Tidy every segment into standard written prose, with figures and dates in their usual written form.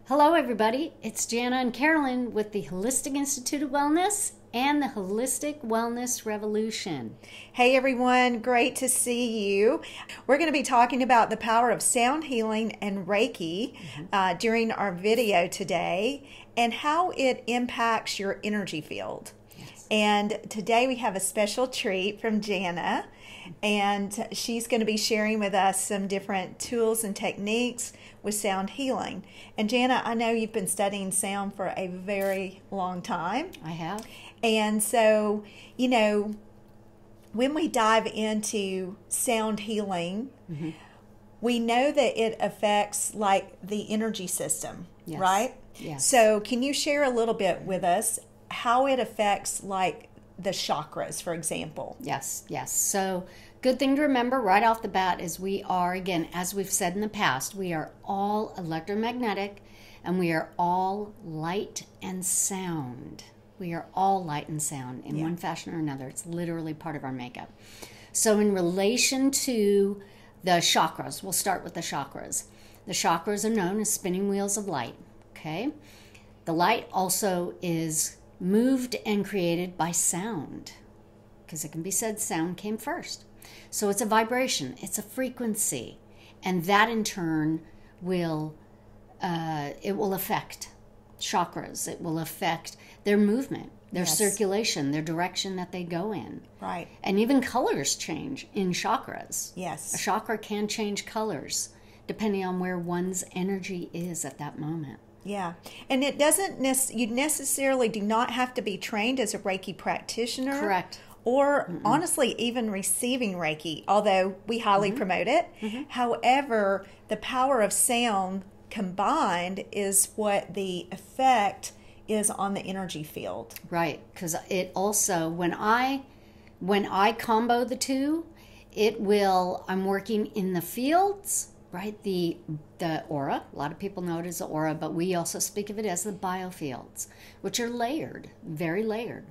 Hello, everybody. It's Jana and Carolyn with the Holistic Institute of Wellness and the Holistic Wellness Revolution. Hey, everyone. Great to see you. We're going to be talking about the power of sound healing and Reiki during our video today and how it impacts your energy field. Yes. And today we have a special treat from Jana, and she's going to be sharing with us some different tools and techniques with sound healing. And Jana, I know you've been studying sound for a very long time. I have. And so, you know, when we dive into sound healing, we know that it affects like the energy system, Yes. right? Yes. So can you share a little bit with us how it affects like the chakras, for example? Yes. So, good thing to remember right off the bat is we are, again, as we've said in the past, we are all electromagnetic and we are all light and sound. We are all light and sound in one fashion or another. It's literally part of our makeup. So in relation to the chakras, we'll start with the chakras. The chakras are known as spinning wheels of light, okay? The light also is moved and created by sound, because it can be said sound came first. So it's a vibration, it's a frequency, and that in turn will affect chakras. It will affect their movement, their circulation, their direction that they go in. Right. And even colors change in chakras. Yes. A chakra can change colors depending on where one's energy is at that moment. Yeah. And it doesn't you necessarily do not have to be trained as a Reiki practitioner. Correct. Or honestly, even receiving Reiki, although we highly promote it. However, the power of sound combined is what the effect is on the energy field. Right, because it also, when I combo the two, I'm working in the fields, right? The aura, a lot of people know it as the aura, but we also speak of it as the biofields, which are layered, very layered.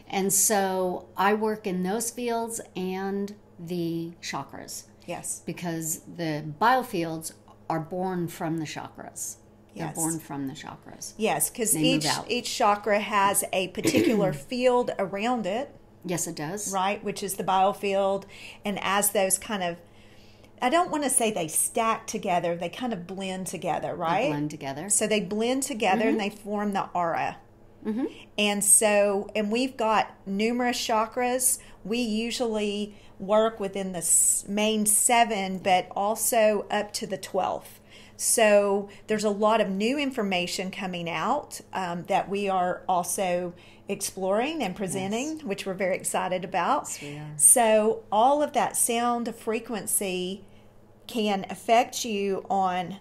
And so I work in those fields and the chakras. Yes. Because the biofields are born from the chakras. They're Yes. born from the chakras. Yes, because They move out. each chakra has a particular field around it, Yes, it does. right, which is the biofield. And as those kind of, I don't want to say they stack together, they kind of blend together, right? They blend together. So they blend together and they form the aura. And so, and we've got numerous chakras. We usually work within the main 7, but also up to the 12th. So there's a lot of new information coming out that we are also exploring and presenting, which we're very excited about. Yes, we are. So all of that sound frequency can affect you on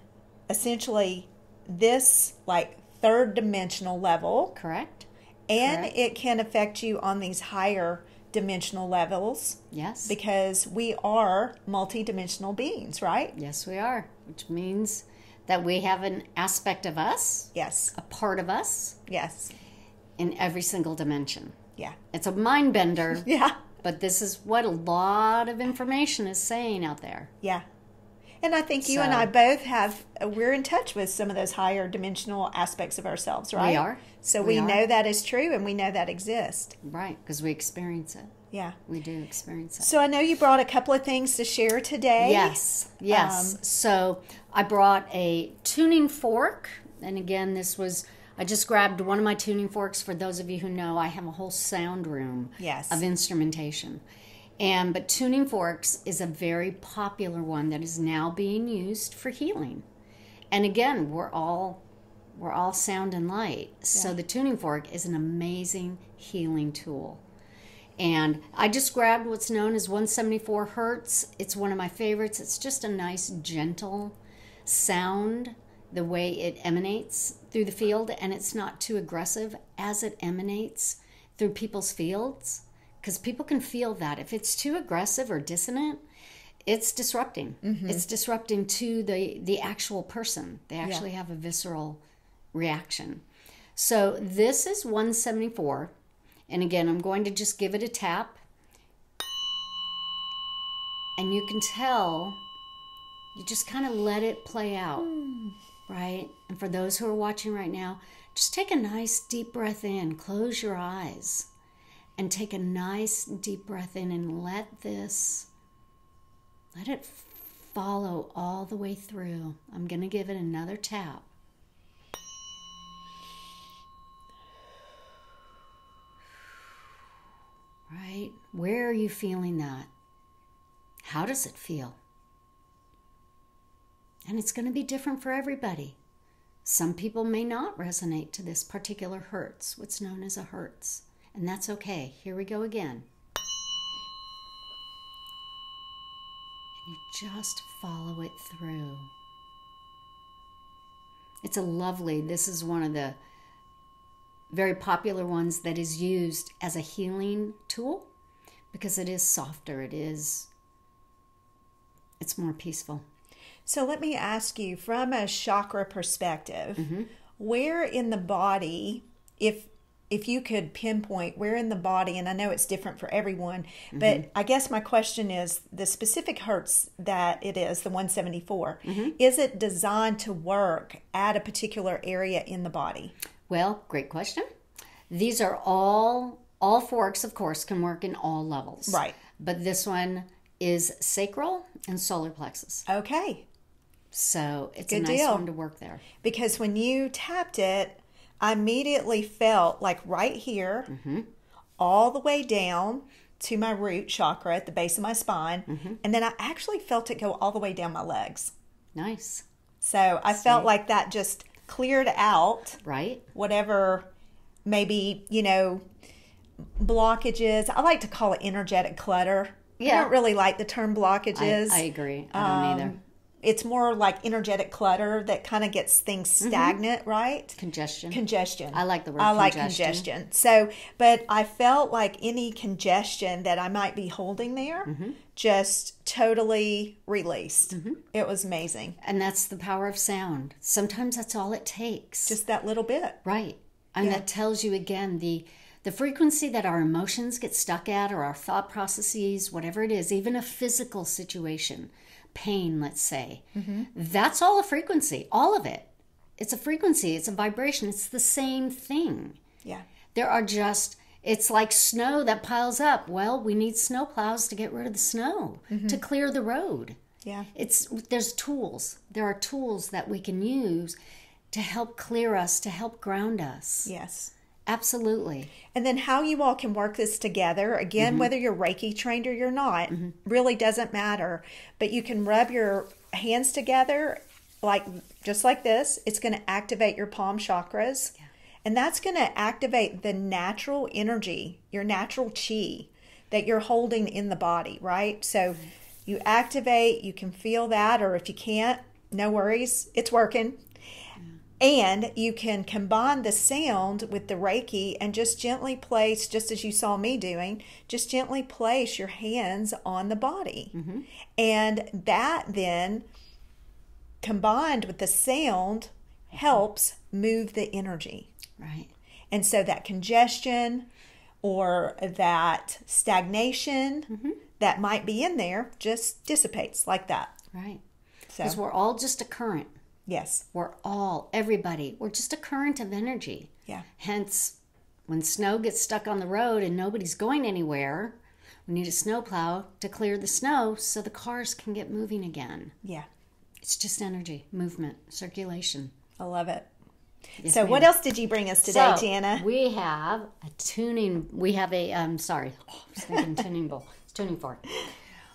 essentially this like third dimensional level. Correct? And Correct. it can affect you on these higher dimensional levels. Yes. Because we are multidimensional beings, right? Yes, we are, which means that we have an aspect of us, Yes. a part of us, Yes. in every single dimension. Yeah. It's a mind bender, Yeah. but this is what a lot of information is saying out there. Yeah. And I think you and So- I both we're in touch with some of those higher dimensional aspects of ourselves, right? We are. So We we are. know that is true and we know that exists. Right, because we experience it. Yeah. We do experience it. So I know you brought a couple of things to share today. Yes. So I brought a tuning fork. And again, I just grabbed one of my tuning forks. For those of you who know, I have a whole sound room Yes. of instrumentation. But tuning forks is a very popular one that is now being used for healing. And again, we're all sound and light. So the tuning fork is an amazing healing tool. And I just grabbed what's known as 174 hertz. It's one of my favorites. It's just a nice, gentle sound, the way it emanates through the field, and it's not too aggressive as it emanates through people's fields, because people can feel that. If it's too aggressive or dissonant, it's disrupting. It's disrupting to the actual person. They actually have a visceral reaction. So this is 174. And again, I'm going to just give it a tap. And you can tell, you just kind of let it play out. right? And for those who are watching right now, just take a nice deep breath in. Close your eyes and take a nice deep breath in and let it follow all the way through. I'm going to give it another tap. Right? Where are you feeling that? How does it feel? And it's going to be different for everybody. Some people may not resonate to this particular hertz, what's known as a hertz. And that's okay. Here we go again. And you just follow it through. It's this is one of the very popular ones that is used as a healing tool because it is softer. It's more peaceful. So let me ask you, from a chakra perspective, where in the body, if you could pinpoint where in the body, and I know it's different for everyone, but I guess my question is the specific hertz that it is, the 174, is it designed to work at a particular area in the body? Well, great question. These are all forks, of course, can work in all levels. Right. But this one is sacral and solar plexus. Okay. So it's Good a nice deal. one to work there. Because when you tapped it, I immediately felt like right here, all the way down to my root chakra at the base of my spine. And then I actually felt it go all the way down my legs. Nice. So I felt like that just cleared out Right. whatever maybe, blockages. I like to call it energetic clutter. Yeah. I don't really like the term blockages. I agree. I don't either. It's more like energetic clutter that kind of gets things stagnant, right? Congestion. I like the word I like congestion. congestion. So, but I felt like any congestion that I might be holding there just totally released. It was amazing. And that's the power of sound. Sometimes that's all it takes. Just that little bit. Right. And that tells you again the frequency that our emotions get stuck at, or our thought processes, whatever it is, even a physical situation, pain, let's say, that's all a frequency, all of it. It's a frequency, it's a vibration, it's the same thing. Yeah. It's like snow that piles up. Well, we need snow plows to get rid of the snow, to clear the road. Yeah. There's tools. There are tools that we can use to help clear us, to help ground us. Yes. Absolutely. And then how you all can work this together, again, whether you're Reiki trained or you're not, really doesn't matter. But you can rub your hands together just like this. It's going to activate your palm chakras. Yeah. And that's going to activate the natural energy, your natural chi that you're holding in the body, right? So you activate, you can feel that, or if you can't, no worries, it's working. And you can combine the sound with the Reiki and just gently place, just as you saw me doing, just gently place your hands on the body. And that then, combined with the sound, helps move the energy. Right. And so that congestion or that stagnation that might be in there just dissipates like that. Right. So, Because we're all just a current. yes. Everybody, we're just a current of energy. Yeah. Hence, when snow gets stuck on the road and nobody's going anywhere, we need a snowplow to clear the snow so the cars can get moving again. Yeah. It's just energy, movement, circulation. I love it. Yes, So ma'am. what else did you bring us today, So, Jana? we have a tuning bowl. It's tuning fork.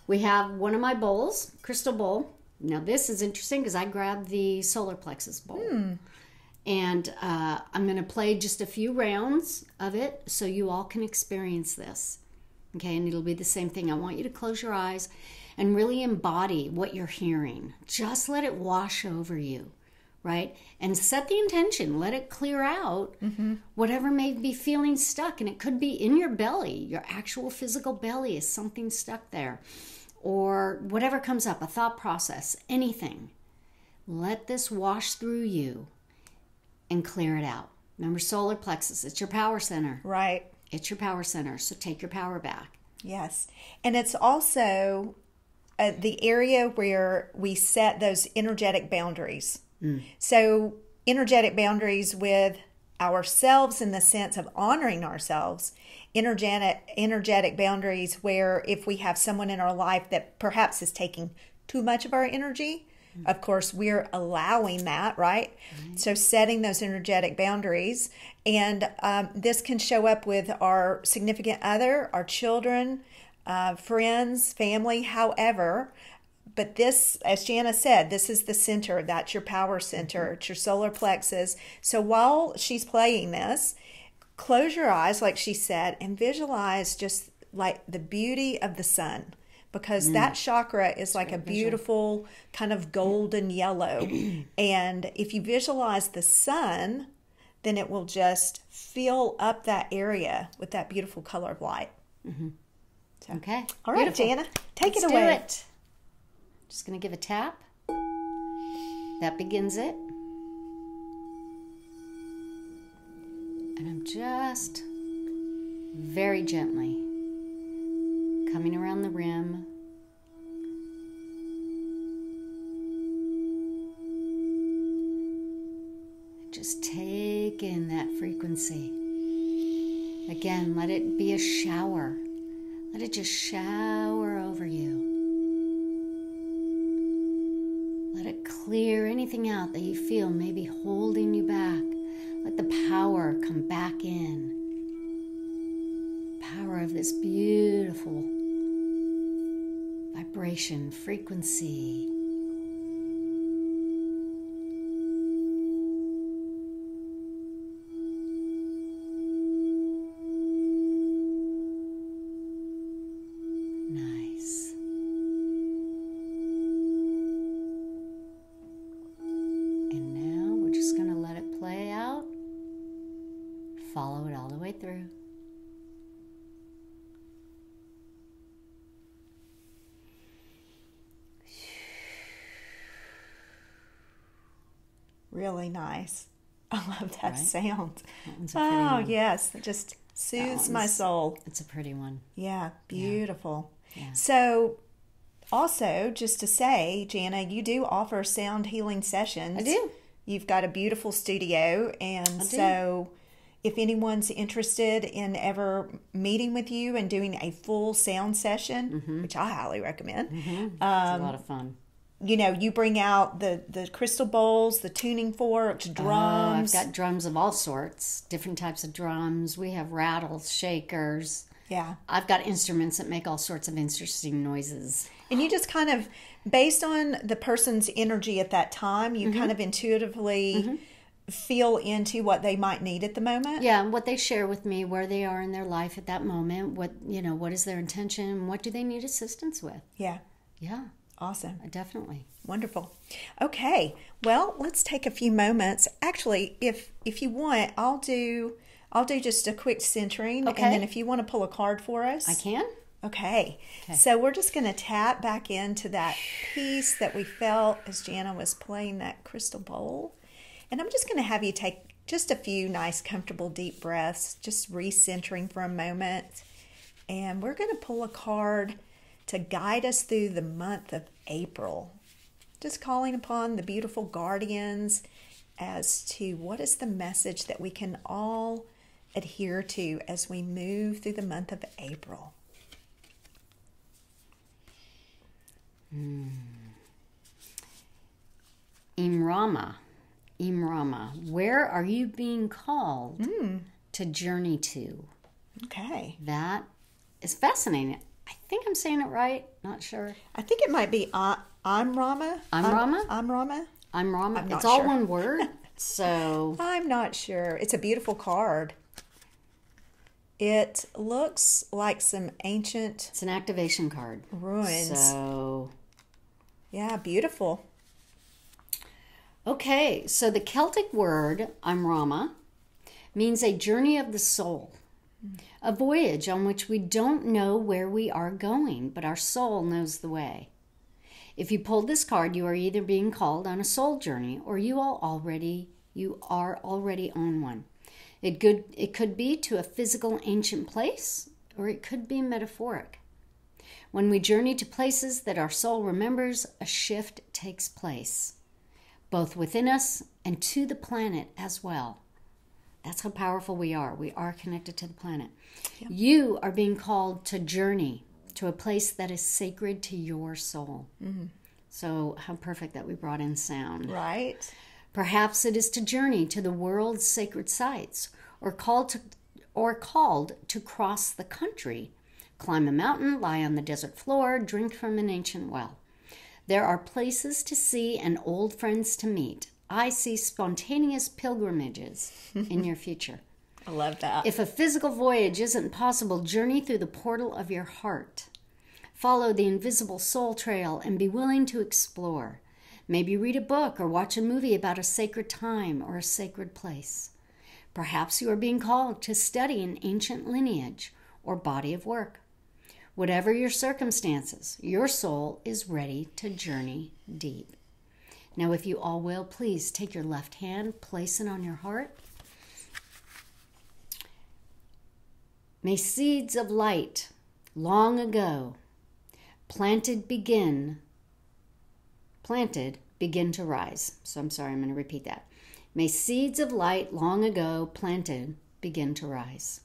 We have one of my bowls, crystal bowl. Now this is interesting because I grabbed the solar plexus bowl. And I'm going to play just a few rounds of it so you all can experience this. Okay, and it'll be the same thing. I want you to close your eyes and really embody what you're hearing. Just let it wash over you, right? And set the intention. Let it clear out whatever may be feeling stuck. And it could be in your belly. Your actual physical belly is something stuck there. Or whatever comes up, a thought process, anything. Let this wash through you and clear it out. Remember, solar plexus, it's your power center. Right. It's your power center, so take your power back. Yes. And it's also the area where we set those energetic boundaries. So energetic boundaries with ourselves in the sense of honoring ourselves, energetic boundaries where if we have someone in our life that perhaps is taking too much of our energy, of course we're allowing that, right? So setting those energetic boundaries, and this can show up with our significant other, our children, friends, family, however. But this, as Jana said, this is the center. That's your power center. It's your solar plexus. So while she's playing this, close your eyes, like she said, and visualize just like the beauty of the sun. Because that chakra is like a beautiful kind of golden yellow. And if you visualize the sun, then it will just fill up that area with that beautiful color of light. So, okay. All right, beautiful. Jana, take Let's it away. do it. Just going to give a tap. That begins it. And I'm just very gently coming around the rim. Just take in that frequency. Again, let it be a shower. Let it just shower over you. Let it clear anything out that you feel may be holding you back. Let the power come back in. Power of this beautiful vibration, frequency. Nice. And now we're just going to let it play out. Follow it all the way through. Really nice. I love that Right? sound. That one's a pretty Oh, one. yes. It just soothes my soul. It's a pretty one. Yeah, beautiful. Yeah. So, also, just to say, Jana, you do offer sound healing sessions. I do. You've got a beautiful studio, and so if anyone's interested in ever meeting with you and doing a full sound session, which I highly recommend, It's a lot of fun. you know, you bring out the crystal bowls, the tuning forks, drums. I've got drums of all sorts, different types of drums. We have rattles, shakers. Yeah. I've got instruments that make all sorts of interesting noises. And you just kind of, based on the person's energy at that time, you kind of intuitively feel into what they might need at the moment. Yeah, and what they share with me, where they are in their life at that moment, what is their intention, what do they need assistance with? Yeah. Yeah, Awesome. definitely. Wonderful. Okay. Well, let's take a few moments. Actually, if you want, I'll do just a quick centering, Okay. and then if you want to pull a card for us, I can? Okay. So we're just going to tap back into that peace that we felt as Jana was playing that crystal bowl. And I'm just going to have you take just a few nice, comfortable, deep breaths, just recentering for a moment. And we're going to pull a card to guide us through the month of April. Just calling upon the beautiful guardians as to what is the message that we can all adhere to as we move through the month of April. Imrama, where are you being called to journey to? Okay. That is fascinating. I think I'm saying it right. Not sure. I think it might be I'm Rama. I'm Rama? I'm Rama. I'm Rama. I'm not It's all sure. one word. So I'm not sure. It's a beautiful card. It looks like some ancient it's an activation card. ruins. So Yeah, beautiful. okay, so the Celtic word Imrama means a journey of the soul. A voyage on which we don't know where we are going, but our soul knows the way. If you pulled this card, you are either being called on a soul journey or you are already on one. It could be to a physical ancient place, or it could be metaphoric. When we journey to places that our soul remembers, a shift takes place. both within us and to the planet as well. That's how powerful we are. We are connected to the planet. Yep. You are being called to journey to a place that is sacred to your soul. Mm-hmm. So how perfect that we brought in sound. Right. Perhaps it is to journey to the world's sacred sites, or called to cross the country, climb a mountain, lie on the desert floor, drink from an ancient well. There are places to see and old friends to meet. I see spontaneous pilgrimages in your future. I love that. If a physical voyage isn't possible, journey through the portal of your heart. Follow the invisible soul trail and be willing to explore. Maybe read a book or watch a movie about a sacred time or a sacred place. Perhaps you are being called to study an ancient lineage or body of work. Whatever your circumstances, your soul is ready to journey deep. Now, if you all will, please take your left hand, place it on your heart. May seeds of light long ago planted begin to rise. So I'm sorry, I'm going to repeat that. May seeds of light long ago planted begin to rise.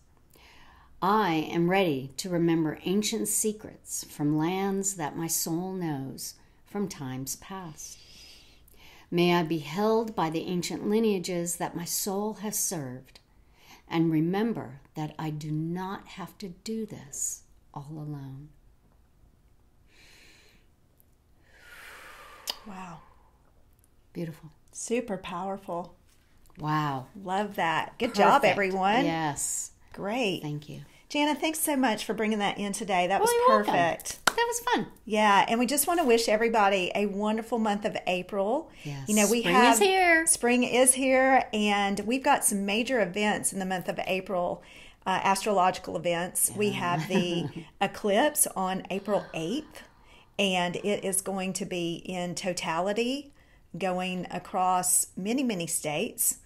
I am ready to remember ancient secrets from lands that my soul knows from times past. May I be held by the ancient lineages that my soul has served, and remember that I do not have to do this all alone. Wow. Beautiful. Super powerful. Wow. Love that. Good Perfect. job, everyone. Yes. Great. Thank you. Jana, thanks so much for bringing that in today. That was You're perfect. welcome. That was fun. Yeah, and we just want to wish everybody a wonderful month of April. Yes. You know, Spring is here. Spring is here, and we've got some major events in the month of April, astrological events. Yeah. We have the eclipse on April 8th, and it is going to be in totality, going across many, many states.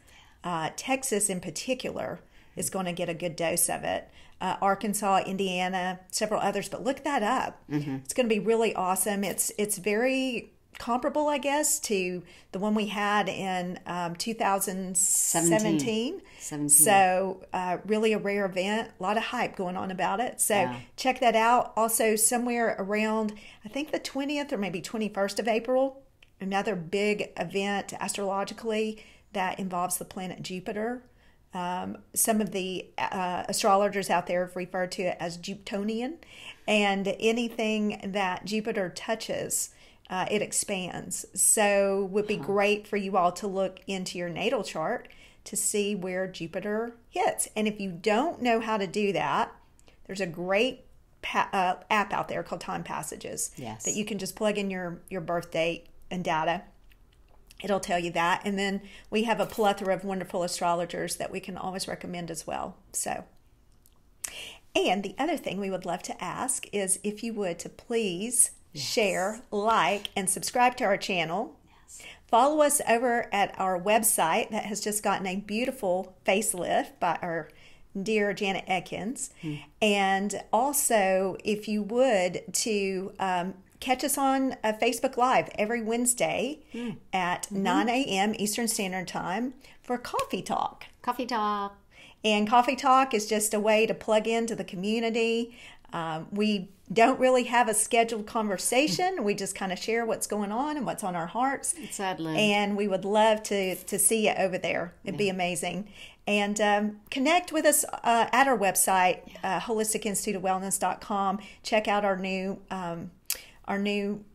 Texas in particular is going to get a good dose of it. Arkansas, Indiana, several others, but look that up. Mm-hmm. It's going to be really awesome. It's very comparable, I guess, to the one we had in 2017. So really a rare event, a lot of hype going on about it. So check that out. Also somewhere around, I think the 20th or maybe 21st of April, another big event astrologically that involves the planet Jupiter. Some of the astrologers out there have referred to it as Jupitonian, and anything that Jupiter touches, it expands. So would be great for you all to look into your natal chart to see where Jupiter hits. And if you don't know how to do that, there's a great app out there called Time Passages that you can just plug in your birth date and data. It'll tell you that. And then we have a plethora of wonderful astrologers that we can always recommend as well. So, and the other thing we would love to ask is if you would to please share, like, and subscribe to our channel. Follow us over at our website that has just gotten a beautiful facelift by our dear Janet Ekins. And also, if you would to catch us on Facebook Live every Wednesday at 9 a.m. Eastern Standard Time for Coffee Talk. Coffee Talk. And Coffee Talk is just a way to plug into the community. We don't really have a scheduled conversation. We just kind of share what's going on and what's on our hearts. Sadly. And we would love to see you over there. It'd be amazing. And connect with us at our website, holisticinstituteofwellness.com. Check out our new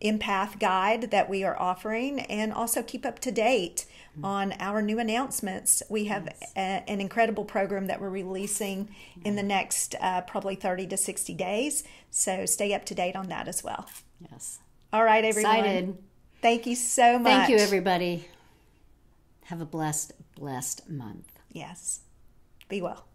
empath guide that we are offering, and also keep up to date on our new announcements. We have an incredible program that we're releasing in the next probably 30 to 60 days. So stay up to date on that as well. Yes. All right, everyone. Excited. Thank you so much. Thank you, everybody. Have a blessed month. Yes. Be well.